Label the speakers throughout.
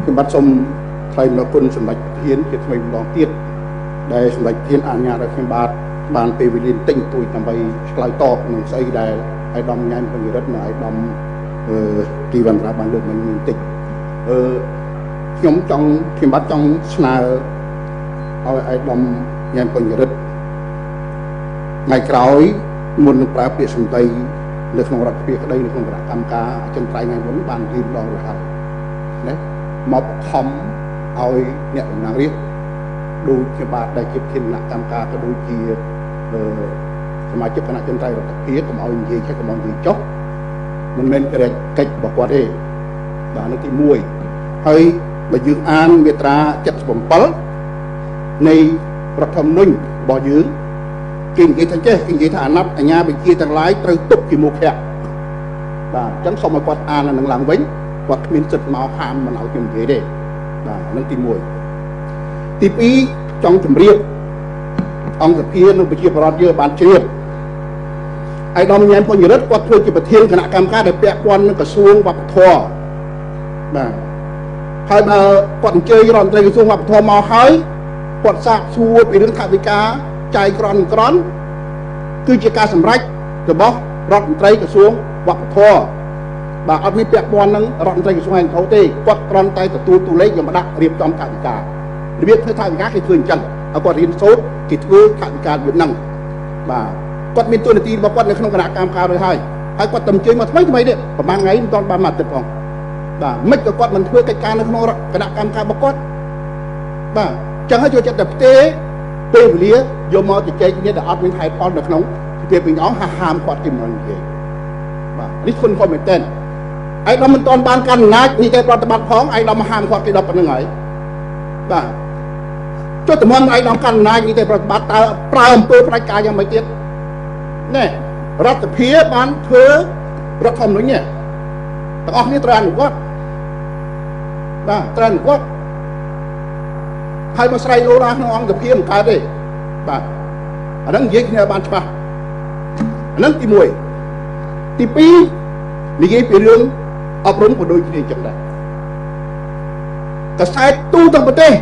Speaker 1: ខ្ញុំបាត់សូមថ្លែងអំណរគុណសម្ដេចប្រធានជាថ្មីម្ដងទៀតដែលសម្ដេចប្រធានអនុញ្ញាតឲ្យខ្ញុំបានពេលវេលាទិញទួយដើម្បីឆ្លើយតបនឹងស្អីដែលអាយដាមញ៉ាំពញ្ញរិទ្ធនិងអាយដាមទីវណ្ណរាបានលើកមកបន្តិចខ្ញុំបាត់ចង់ស្នើឲ្យអាយដាមញ៉ាំពញ្ញរិទ្ធថ្ងៃក្រោយមុននឹងប្រើពាក្យសម្ដីនៅក្នុងរដ្ឋាភិបាលក្តីនៅក្នុងគណៈកម្មការអចិន្ត្រៃយ៍ថ្ងៃមុនបានយឺនដល់រហ័សណាមកខំឲ្យអ្នកតំណាងរាស្ត្រដូចជាបាទដែលជាគណៈកម្មការក៏ដូចជាសមាជិកគណៈអចិន្ត្រៃយ៍រដ្ឋាភិបាលកុំឲ្យនិយាយចេះកុំឲ្យនិយាយចុះមិនមែនកិច្ចរបស់គាត់ទេបាទនៅទី1ហើយបើយើងអានមាត្រា77នៃរដ្ឋធម្មនុញ្ញរបស់យើងគេនិយាយថាចេះគេនិយាយថាអាណត្តិអាជ្ញាវិជាទាំងឡាយត្រូវទុកជាមុខៈបាទអញ្ចឹងសូមឲ្យគាត់អាននឹងឡើងវិញគាត់គ្មានសិទ្ធិមកហាមមិនឲ្យខ្ញុំនិយាយទេបាទនឹងទី1ទី2ចង់ជម្រាបអង្គសភានិងប្រជាប្រដ្ឋយើងបានជ្រាបអាយដាមញ៉ែមពញ្ញរិទ្ធគាត់ធ្វើជាប្រធានគណៈកម្មការដែលពាក់ព័ន្ធនឹងក្រសួងវប្បធម៌បាទហើយបើគាត់អញ្ជើញរដ្ឋមន្ត្រីក្រសួងវប្បធម៌មកហើយគាត់សាកសួរពីរឿងថវិកាចាយក្រន់គឺជាការសម្រេចរបស់រដ្ឋមន្ត្រីក្រសួងវប្បធម៌បាទអត់មានពាក់ព័ន្ធនឹងរដ្ឋមន្ត្រីក្រសួងឯកទេសទេគាត់គ្រាន់តែទទួលតួលេខយកមកដាក់រៀបចំថវិការបៀបធ្វើថវិកាគេធ្វើអញ្ចឹងហើយគាត់រៀនសូត្រគេធ្វើថវិការបៀបហ្នឹងបាទគាត់មានតួនាទីរបស់គាត់នៅក្នុងគណៈកម្មការរួចហើយគាត់តំជើញមកថ្មីទៀតប្រហែលថ្ងៃមិនទាន់បានមកទឹកផងបាទមិនក៏គាត់មិនធ្វើកិច្ចការនៅក្នុងគណៈកម្មការរបស់គាត់បាទអញ្ចឹងហើយចូលចិត្តតែផ្ទេរពេលវេលាយកមកជជែកគ្នាដែលអត់មានហេតុផលនៅក្នុងពីពីអង្គហាមគាត់គេមិននិយាយបាទនេះធន់គាត់មែនតើអាយដាមមិនទាន់បានកាន់អំណាចនេះតែប្រតិបត្តិផងអាយដាមហាមគាត់គេដល់ប៉ុណ្្នឹងហើយបាទចុះតម្រាំអាយដាមកាន់អំណាចនេះតែប្រតិបត្តិតើប្រើអំពើផ្ដាច់ការយ៉ាងម៉េចទៀតណែរដ្ឋសភាបានធ្វើរដ្ឋធម្មនុញ្ញទាំងអស់គ្នាត្រូវអនុវត្តបាទត្រូវអនុវត្តហើយមកស្រែកលោឡាក្នុងអង្គសភាមិនកើតទេបាទអាហ្នឹងនិយាយគ្នាបានច្បាស់អាហ្នឹងទី1ទី2និយាយពីរឿងអប់រំក៏ដូចគ្នាចឹងដែរកសែតទូទាំងប្រទេស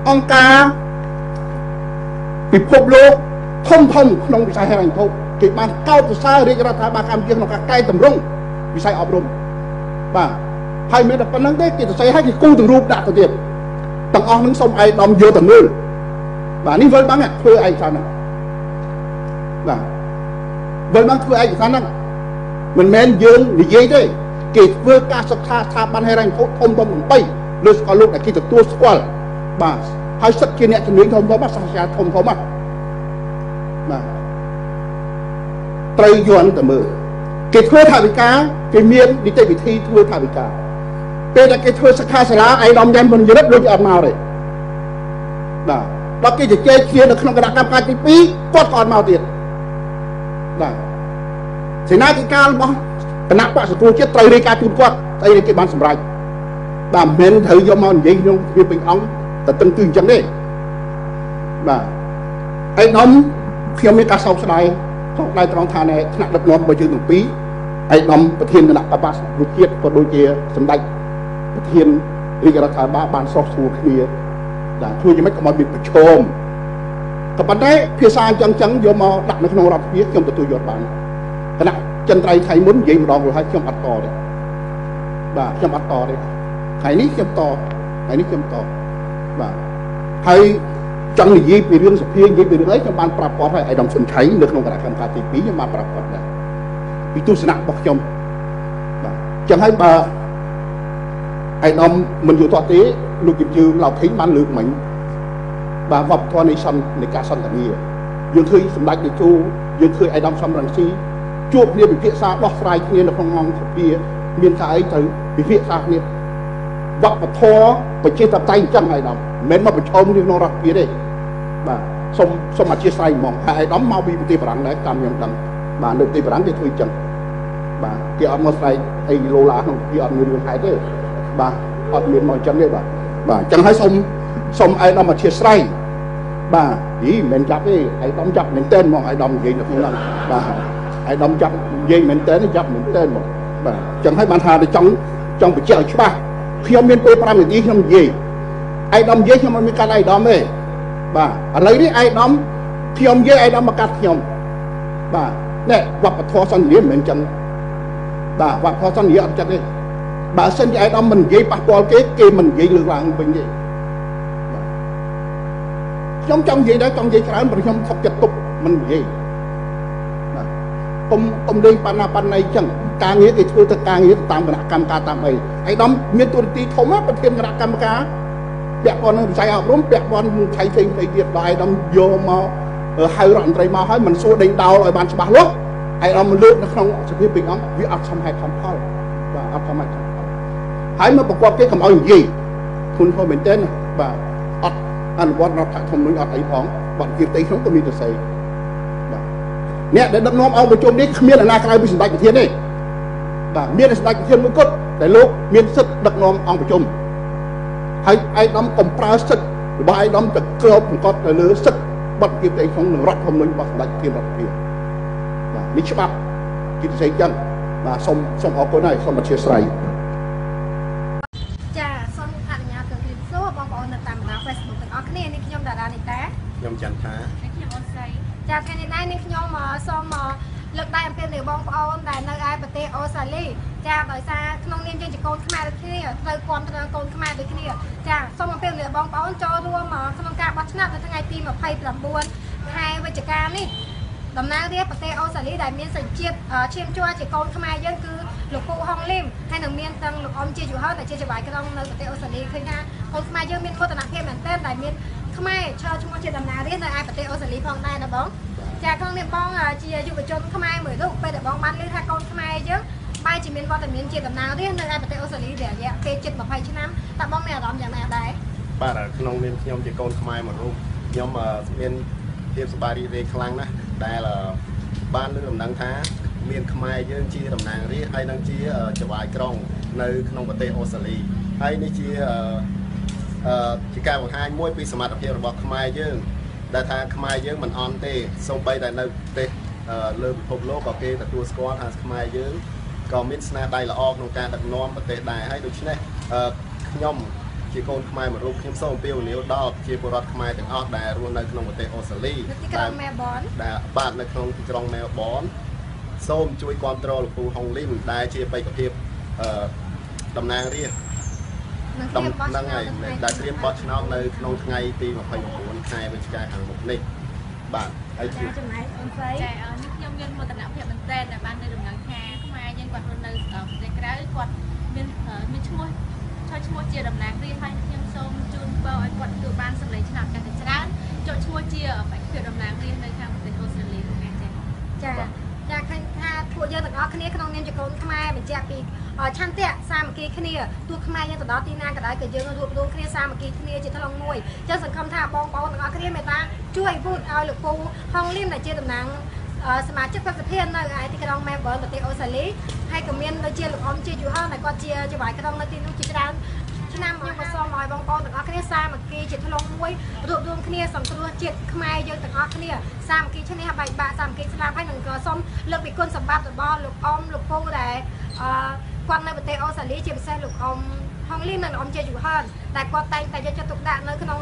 Speaker 1: អង្គការពិភពលោកធំក្នុងវិស័យហិរញ្ញវត្ថុគេបានកោតសរសើររាជរដ្ឋាភិបាលកម្ពុជាក្នុងការកែតម្រង់វិស័យអប់រំបាទហើយមានតែប៉ុណ្្នឹងទេគេសរសេរឲ្យគេគូទាំងរូបដាក់ទៅទៀតទាំងអស់នឹងសូមអាយដាមយកទៅមើលបាទនេះវិលបាំងធ្វើឯកសារហ្នឹងបាទវិលបាំងធ្វើឯកសារហ្នឹងមិនមែនយើងនិយាយទេគេធ្វើការសិក្សាស្ថាប័នហិរញ្ញវត្ថុធំដើម្បីលើសកលលោកដែលគេទទួលស្គាល់បាទហើយសិទ្ធិជាអ្នកជំនាញធំសាស្ត្រាចារ្យធំបាទត្រូវយន់ទៅមើលគេធ្វើថវិកាគេមាននីតិវិធីធ្វើថវិកាពេលដែលគេធ្វើសិក្ខាសាលាអាយដាមញ៉ាំពញ្ញរិទ្ធដូចអត់មកទេបាទដល់គេជជែកគ្នានៅក្នុងគណៈកម្មការទី2គាត់ក៏អត់មកទៀតបាទសេនាធិការរបស់គណៈបក្សសង្គ្រោះជាតិត្រូវរាយការណ៍ជូនគាត់ស្អីគេបានសម្រេចបាទមិនមែនត្រូវយកមកនិយាយក្នុងវាពេញអង្គតែតឹងគឺអញ្ចឹងទេបាទអាយដាមខ្ញុំមានការសោកស្ដាយត្រង់ថានៅថ្នាក់ដឹកនាំរបស់យើងទាំងពីរអាយដាមប្រធានគណៈបក្សសង្គ្រោះជាតិក៏ដូចជាសម្ដេចប្រធានរាជរដ្ឋាភិបាលបានសោះសួរគ្នាដែលធ្វើយ៉ាងម៉េចកុំឲ្យមានប្រឈមក៏ប៉ុន្តែភាសាអញ្ចឹងយកមកដាក់នៅក្នុងរដ្ឋាភិបាលខ្ញុំទទួលយកបានគណៈចន្ទ្រៃថៃមុននិយាយម្ដងរួចហើយខ្ញុំអត់តទេបាទខ្ញុំអត់តទេថ្ងៃនេះខ្ញុំតបាទហើយចង់និយាយពីរឿងសភានិយាយពីរឿងអីខ្ញុំបានប្រាប់គាត់ហើយអាយដាមសុនឆៃនៅក្នុងគណៈកម្មការទី2ខ្ញុំបានប្រាប់គាត់ដែរពីទស្សនៈរបស់ខ្ញុំបាទអញ្ចឹងហើយបើអាយដាមមិនយល់តទេលោកជំទាវឡៅខេងបានលើកមិញបាទវប្បធម៌នៃការសន្ទនាយើងឃើញសម្ដេចនាយកយើងឃើញអាយដាមសំរងស៊ីជួបគ្នាពិភាក្សាដោះស្រាយគ្នានៅក្នុងអង្គសភាមានថាអីត្រូវពិភាក្សាគ្នាវប្បធម៌ប្រជាធិបតេយ្យអញ្ចឹងអាយដាមមិនមែនមកប្រឈមក្នុងរដ្ឋាភិបាលទេបាទសូមអធិស្ឋានហ្មងហើយអាយដាមមកពីប្រទេសបារាំងដែរតាមខ្ញុំដឹងបាទនៅប្រទេសបារាំងគេធ្វើអញ្ចឹងបាទគេអត់មកស្រែកអីលោឡាក្នុងពីអត់មានរឿងហេតុទេបាទអត់មានមកអញ្ចឹងទេបាទអញ្ចឹងហើយសូមអាយដាមអធិស្ឋានបាទយីមិនចាប់ទេអាយដាមចាប់មែនតើហ្មងអាយដាមនិយាយនៅក្នុងហ្នឹងបាទអាយដាមចាប់និយាយមែនតើចាប់មែនតើហ្មងបាទអញ្ចឹងហើយបានថាទៅចង់បញ្ជាក់ឲ្យច្បាស់ ខ្ញុំមានពេល5នាទីខ្ញុំនិយាយឯកឧត្តមនិយាយខ្ញុំមិនមានកាត់ឯកឧត្តមទេបាទឥឡូវនេះឯកឧត្តមខ្ញុំនិយាយឯកឧត្តមមកកាត់ខ្ញុំបាទនេះវប្បធម៌សន្តិនិកមិនមែនចឹងបាទវប្បធម៌សន្តិនិកអត់ចិត្តទេបើសិនជាឯកឧត្តមមិននិយាយប៉ះពាល់គេមិននិយាយលើកឡើងវិញទេខ្ញុំចង់និយាយដែរចង់និយាយច្រើនព្រោះខ្ញុំសុខចិត្តទប់មិននិយាយបាទកុំលេងបណ្ណាអីចឹងការងារគេធ្វើទៅការងារតាមគណៈកម្មការតាមអីឯកឧត្តមមានតួនាទីធំណាប្រធានគណៈកម្មការពាក់ព័ន្ធនឹងវិស័យអប់រំពាក់ព័ន្ធនឹងឆៃផ្សេងៗទៀតដល់ឯកឧត្តមយកមកហៅរដ្ឋមន្ត្រីមកឲ្យមិនសួរដេញដោលឲ្យបានច្បាស់លាស់ឯកឧត្តមលើកនៅក្នុងសភាពេញអង្គវាអត់សមហេតុសមផលបាទអត់សមហេតុសមផលហើយមកប្រកបគេកុំឲ្យនិយាយធុនហូមែនទេបាទអត់អនុវត្តរដ្ឋធម្មនុញ្ញអត់អីផងបាត់ជាផ្ទៃក្នុងក៏មានតែស្អីបាទអ្នកដែលដឹកនាំអង្គប្រជុំនេះគ្មានអ្នកណាក្រៅពីសម្ដេចប្រធានទេបាទមានតែសម្ដេចប្រធានមួយគត់ដែលលោកមានសិទ្ធិដឹកនាំអង្គប្រជុំហើយឯកឧត្តមកុំប្រើសិទ្ធិរបស់ឯកឧត្តមទៅគ្របបង្កត់ទៅលើសិទ្ធិបាត់ជាផ្ទៃក្នុងនឹងរដ្ឋធម្មនុញ្ញរបស់សម្ដេចប្រធានរដ្ឋាភិបាលបាទនេះច្បាប់ជាពិសេសចឹងបាទសូមអរគុណហើយសូមអធិស្ឋាន
Speaker 2: ចាសូមអនុញ្ញាតជម្រាបសួរបងប្អូននៅតាមបណ្ដា Facebook ទាំងអស់គ្នានេះខ្ញុំតារានីតា
Speaker 3: ខ្ញុំច័ន្ទថា
Speaker 2: ខ្ញុំអូនស្រីចាថ្ងៃនេះដែរនេះខ្ញុំសូមលើកដៃអំពាវនាវបងប្អូនដែលនៅឯប្រទេសអូស្ត្រាលីចាដោយសារក្នុងនាមយើងជាកូនខ្មែរដូចគ្នាត្រូវគាំទ្រកូនខ្មែរដូចគ្នាចាសូមអំពាវនាវបងប្អូនចូលរួមក្នុងការបោះឆ្នោតនៅថ្ងៃទី29ខែវិច្ឆិកានេះតំណាងរាស្ត្រប្រទេសអូស្ត្រាលីដែលមានសញ្ជាតិឈាមជ័រជាកូនខ្មែរយើងគឺលោកពូហុងលីមហើយនឹងមានទាំងលោកអ៊ំជាយូហឺដែលជាចៅហ្វាយក្រុងនៅប្រទេសអូស្ត្រាលីឃើញថាកូនខ្មែរយើងមានមោទនភាពមែនទែនដែលមានខ្មែរឈរឈ្មោះជាតំណាងរាស្ត្រនៅឯប្រទេសអូស្ត្រាលីផងដែរណាបងចាក្នុងនាមបងជាយុវជនខ្មែរមួយរូបពេលដែលបងបានឮថាកូនខ្មែរយើងបែរជាមានវត្តមានជាតំណាងរាស្ត្រនៅឯប្រទេសអូស្ត្រាលីរយៈពេលជិត20ឆ្នាំតើបងមានអារម្មណ៍យ៉ាងណាដែរ
Speaker 3: បាទក្នុងនាមខ្ញុំជាកូនខ្មែរមួយរូបខ្ញុំមានភាពសប្បាយរីករាយខ្លាំងណាស់ដែលបានលើកដំណឹងថាមានខ្មែរយើងជាតំណាងរាស្ត្រហើយនឹងជាចៅហ្វាយក្រុងនៅក្នុងប្រទេសអូស្ត្រាលីហើយនេះជាការបង្ហាញមួយពីសមត្ថភាពរបស់ខ្មែរយើងដែលថាខ្មែរយើងមិនអន់ទេសូម្បីតែនៅប្រទេសលើពិភពលោកក៏គេទទួលស្គាល់ថាខ្មែរយើងក៏មានស្នាដៃល្អក្នុងការដឹកនាំប្រទេសដែរហើយដូច្នេះខ្ញុំជាកូនខ្មែរមួយរូបខ្ញុំសូមអំពាវនាវដល់ប្រជាពលរដ្ឋខ្មែរទាំងអស់ដែលរស់នៅក្នុងប្រទេសអូស្ត្រាលី
Speaker 2: ដែល
Speaker 3: បាទនៅក្នុងទីក្រុងមែលប៊នសូមជួយគាំទ្រលោកពូហុងលីមដែលជាបេក្ខភាពតំណាងរាស្ត្រ
Speaker 2: នឹង
Speaker 3: ហើយដែលត្រៀមបោះឆ្នោតនៅក្នុងថ្ងៃទី29ខែវិច្ឆិកាខាងមុខនេះបាទ
Speaker 2: ហើយជាចំណែកអូនស្រី
Speaker 4: ចានេះខ្ញុំមានមោទនភាពមែនទែនដែលបាននៅដំណឹងថាខ្មែរយើងគាត់រស់នៅប្រទេសក្រៅគាត់មានឈ្មោះជាតំណាងរាស្ត្រហើយខ្ញុំសូមជូនពរឲ្យគាត់ទទួលបានសម្លេងឆ្នោតកាន់តែច្រើនចូលឈ្មោះជាបេក្ខភាពតំណាងរាស្ត្រនៅខាងប្រទេសអូស្ត្រាលីហ្នឹង
Speaker 2: ចាឃើញថាពួកយើងទាំងអស់គ្នាក្នុងនាមជាកូនខ្មែរបញ្ជាក់ពីឆន្ទៈសាមគ្គីគ្នាទោះខ្មែរយើងទៅដល់ទីណាក៏ដោយក៏យើងរួបរวมគ្នាសាមគ្គីគ្នាជាថ្លុងមួយអញ្ចឹងសង្ឃឹមថាបងប្អូនទាំងអស់គ្នាមេត្តាជួយវូតឲ្យលោកពូហុងលីមដែលជាតំណាងសមាជិកប្រសិទ្ធិនៅឯទីក្រុងមែលប៊នប្រទេសអូស្ត្រាលីហើយក៏មានដូចជាលោកអ៊ំជាយូហឺដែលគាត់ជាចៅហ្វាយក្រុងនៅទីនោះជាច្រើនឆ្នាំខ្ញុំក៏សូមឲ្យបងប្អូនទាំងអស់គ្នាសាមគ្គីជាថ្លុងមួយរួបរวมគ្នាសង្គ្រោះជាតិខ្មែរយើងទាំងអស់គ្នាសាមគ្គីឈ្នះបែកបាក់សាមគ្គីស្លាប់ហើយនឹងក៏សូមលើកពីគុណសម្បត្តិរបស់លោកអ៊ំលោកពូដែលគាត់នៅប្រទេសអូស្ត្រាលីជាពិសេសលោកអ៊ំហុងលីមនិងលោកអ៊ំជាយូហឺដែលគាត់តែងតែយកចិត្តទុកដាក់នៅក្នុង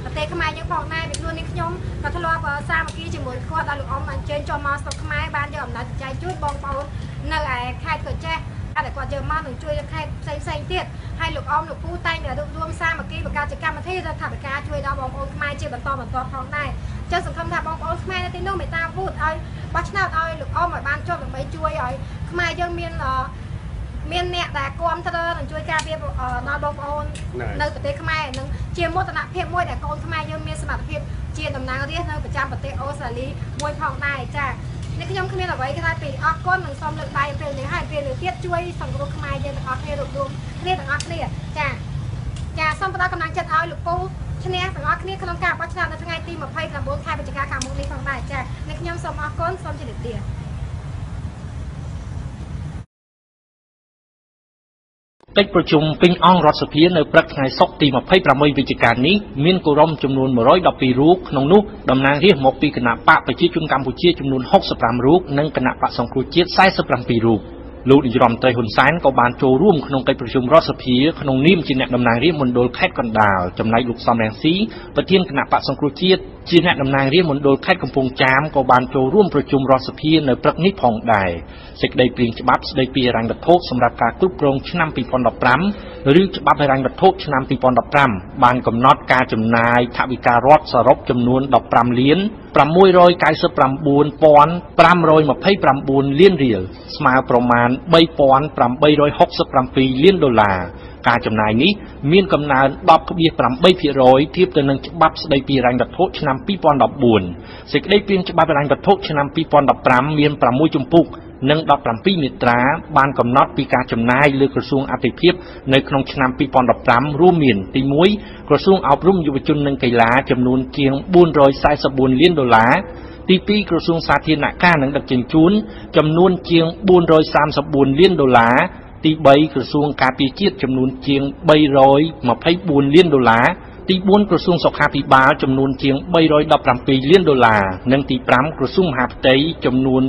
Speaker 2: ប្រទេសខ្មែរយើងផងដែរពីខ្លួននេះខ្ញុំក៏ធ្លាប់សាមគ្គីជាមួយគាត់ដល់លោកអ៊ំអញ្ជើញចូលមកស្រុកខ្មែរបានយកអំណោយចែកជួយបងប្អូននៅឯខេត្តកោះចេះតែគាត់យកមកនឹងជួយខេត្តផ្សេងទៀតហើយលោកអ៊ំលោកពូតែងតែរួបរวมសាមគ្គីបង្កើតជាកម្មវិធីរដ្ឋាភិបាលជួយដល់បងប្អូនខ្មែរជាបន្តផងដែរចឹងសង្ឃឹមថាបងប្អូនខ្មែរនៅទីនោះមេត្តាវូតឲ្យបោះឆ្នោតឲ្យលោកអ៊ំឲ្យបានជាប់ដើម្បីជួយឲ្យខ្មែរយើងមានអ្នកដែលគាំទ្រនិងជួយការពារដល់បងប្អូននៅប្រទេសខ្មែរនឹងជាមោទនភាពមួយដែលកូនខ្មែរយើងមានសមត្ថភាពជាតំណាងរាស្ត្រនៅប្រចាំប្រទេសអូស្ត្រាលីមួយផងដែរចានេះខ្ញុំគ្មានអ្វីក្រៅពីអរគុណនិងសូមលើកដៃពេលនេះហើយពេលនេះទៀតជួយសង្គ្រោះខ្មែរយើងទាំងអស់គ្នារួបរวมគ្នាទាំងអស់គ្នាចាសូមផ្ដល់កម្លាំងចិត្តឲ្យលោកពូឈ្នះទាំងអស់គ្នាក្នុងការបោះឆ្នោតនៅថ្ងៃទី29ខែវិច្ឆិកាខាងមុខនេះផងដែរចានេះខ្ញុំសូមអរគុណសូមជម្រាបលា
Speaker 5: កិច្ចប្រជុំពេញអង្គរដ្ឋសភានៅព្រឹកថ្ងៃសុក្រទី26វិច្ឆិកានេះមានគោរមចំនួន112រូបក្នុងនោះតំណាងរាស្ត្រមកពីគណៈបកប្រជាជនកម្ពុជាចំនួន65រូបនិងគណៈបកសង្គ្រោះជាតិ47រូប លោកនាយរដ្ឋមន្ត្រីហ៊ុនសែនក៏បានចូលរួមក្នុងកិច្ចប្រជុំរដ្ឋសភាក្នុងនាមជាអ្នកតំណាងរាស្ត្រមណ្ឌលខេត្តកណ្ដាលចំណែកលោកសំរងស៊ីប្រធានគណៈបក្សសង្គ្រោះជាតិជាអ្នកតំណាងរាស្ត្រមណ្ឌលខេត្តកំពង់ចាមក៏បានចូលរួមប្រជុំរដ្ឋសភានៅព្រឹកនេះផងដែរសេចក្តីព្រាងច្បាប់ស្តីពីហិរញ្ញវត្ថុសម្រាប់ការគ្រប់គ្រងឆ្នាំ2015ឬច្បាប់ហិរញ្ញវត្ថុឆ្នាំ2015បានកំណត់ការចំណាយថវិការដ្ឋសរុបចំនួន15លាន699,529លានរៀលស្មើប្រមាណ3,867លានដុល្លារការចំណាយនេះមានកំណើន 10.8% ធៀបទៅនឹងច្បាប់ស្តីពីហិរញ្ញវត្ថុឆ្នាំ2014សេចក្តីព្រាងច្បាប់ហិរញ្ញវត្ថុឆ្នាំ2015មាន6ជំពូកនិង17មាត្រាបានកំណត់ពីការចំណាយលើក្រសួងអាទិភាពនៅក្នុងឆ្នាំ2015រួមមានទី1ក្រសួងអប់រំយុវជននិងកីឡាចំនួនជាង444លានដុល្លារទី2ក្រសួងសាធារណការនិងដឹកជញ្ជូនចំនួនជាង434លានដុល្លារទី3ក្រសួងការពារជាតិចំនួនជាង324លានដុល្លារទី4ក្រសួងសុខាភិបាលចំនួនជាង317លានដុល្លារនិងទី5ក្រសួងមហាផ្ទៃចំនួន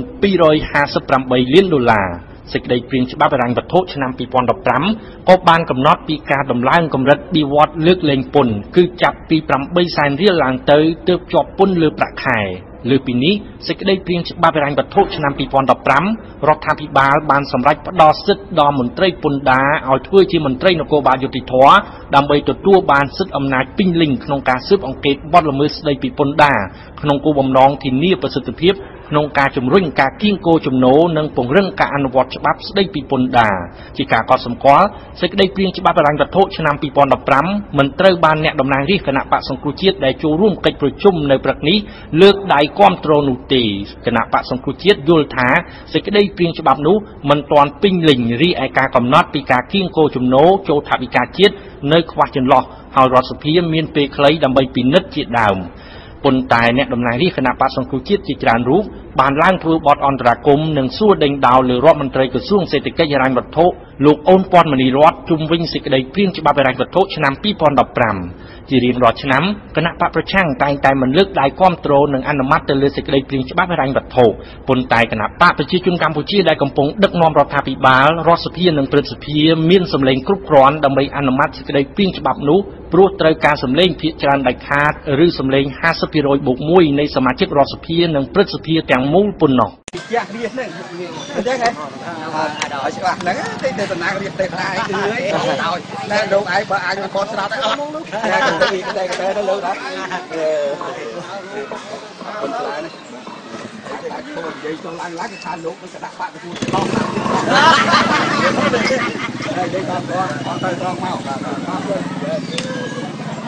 Speaker 5: 258លានដុល្លារសេចក្តីព្រាងច្បាប់ហិរញ្ញវត្ថុឆ្នាំ2015ក៏បានកំណត់ពីការដំឡើងកម្រិតបៀវត្សលើកលែងពន្ធគឺចាប់ពី8សែនរៀលឡើងទៅទើបជាប់ពន្ធលើប្រាក់ខែលើពីនេះសេចក្តីព្រាងច្បាប់ហិរញ្ញវត្ថុឆ្នាំ2015រដ្ឋាភិបាលបានសម្រេចផ្ដល់សិទ្ធិដល់មន្ត្រីពន្ធដារឲ្យធ្វើជាមន្ត្រីនគរបាលយុតិធម៌ដើម្បីទទួលបានសិទ្ធិអំណាចពេញលេញក្នុងការស៊ើបអង្កេតបទល្មើសស្តីពីពន្ធដារក្នុងគោលបំណងធានាប្រសិទ្ធភាពក្នុងការជំរុញការគៀងគរចំណូលនិងពង្រឹងការអនុវត្តច្បាប់ស្តីពីពន្ធដារជាការកត់សម្គាល់សេចក្តីព្រាងច្បាប់ហិរញ្ញវត្ថុឆ្នាំ2015មិនត្រូវបានអ្នកតំណាងរាស្ត្រគណៈបក្សសង្គ្រោះជាតិដែលចូលរួមកិច្ចប្រជុំនៅព្រឹកនេះលើកដៃគាំទ្រនោះទេគណៈបក្សសង្គ្រោះជាតិយល់ថាសេចក្តីព្រាងច្បាប់នោះមិនទាន់ពេញលេញរីឯការកំណត់ពីការគៀងគរចំណូលចូលថវិកាជាតិនៅខ្វះចន្លោះហើយរដ្ឋសភាមានពេលខ្លីដើម្បីពិនិត្យជាដើមប៉ុន្តែអ្នកតំណាងរាស្ត្រគណៈបក្សសង្គ្រោះជាតិជាច្រើនរូបបានឡើងធ្វើបទអន្តរាគមន៍និងសួរដេញដោលលើរដ្ឋមន្ត្រីក្រសួងសេដ្ឋកិច្ចហិរញ្ញវត្ថុលោកអូនពាន់មនីរតន៍ជុំវិញសេចក្តីព្រាងច្បាប់ហិរញ្ញវត្ថុឆ្នាំ2015ជារៀងរាល់ឆ្នាំគណៈបកប្រឆាំងតែងតែមិនលើកដៃគាំទ្រនិងអនុម័តទៅលើសេចក្តីព្រាងច្បាប់ហិរញ្ញវត្ថុប៉ុន្តែគណៈបកប្រជាជនកម្ពុជាដែលកំពុងដឹកនាំរដ្ឋាភិបាលរដ្ឋសភានិងព្រឹទ្ធសភាមានសម្លេងគ្រប់គ្រាន់ដើម្បីអនុម័តសេចក្តីព្រាងច្បាប់នោះព្រោះត្រូវការសម្លេងភាគច្រើនដាច់ខាតឬសម្លេង 50%+1 នៃសមាជិករដ្ឋសភានិងព្រឹទ្ធសភាទាំងមូលប៉ុណ្ណោះ
Speaker 6: ចាស់វាហ្នឹងអញ្ចឹងហ៎ឲ្យច្បាស់ហ្នឹងតែតំណាងរាស្ត្រទេថាឯងគឺឲ្យតែលោកឯងបើអាចមកខត់ស្រាប់តែអត់នោះតែទៅលើដល់ប៉ុន្តែនេះអាចចូលនិយាយចូលឡើងគេថាលោកនឹងដាក់បាក់ទទួលដល់ហើយនិយាយដល់គាត់អត់ទៅត្រង់មក